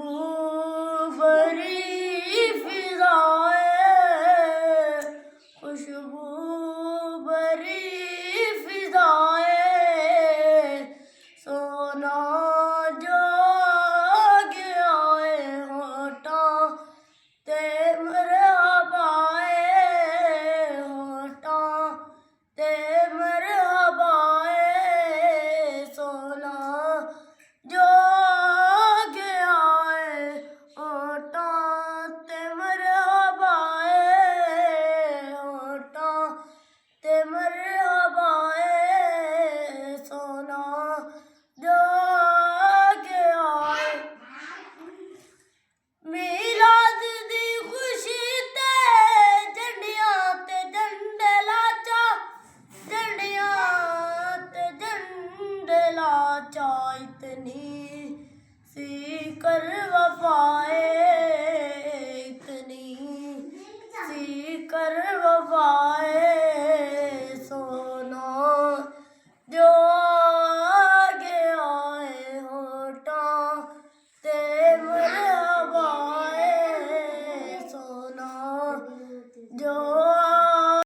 खुशबू भरी फिजाएं, खुशबू भरी फिजाएं, सोना जाग आए होठों ते मरहबाए, होठों ते मरहबाए, सोना जाग आए होठों ते मरहबाए, होठों ते मरहबाए, सोना जाग आए। मिलाद दी खुशी ते झंडियां ते झंडे लाचा, झंडियां ते झंडे लाचा, इतनी सी कर वफाए,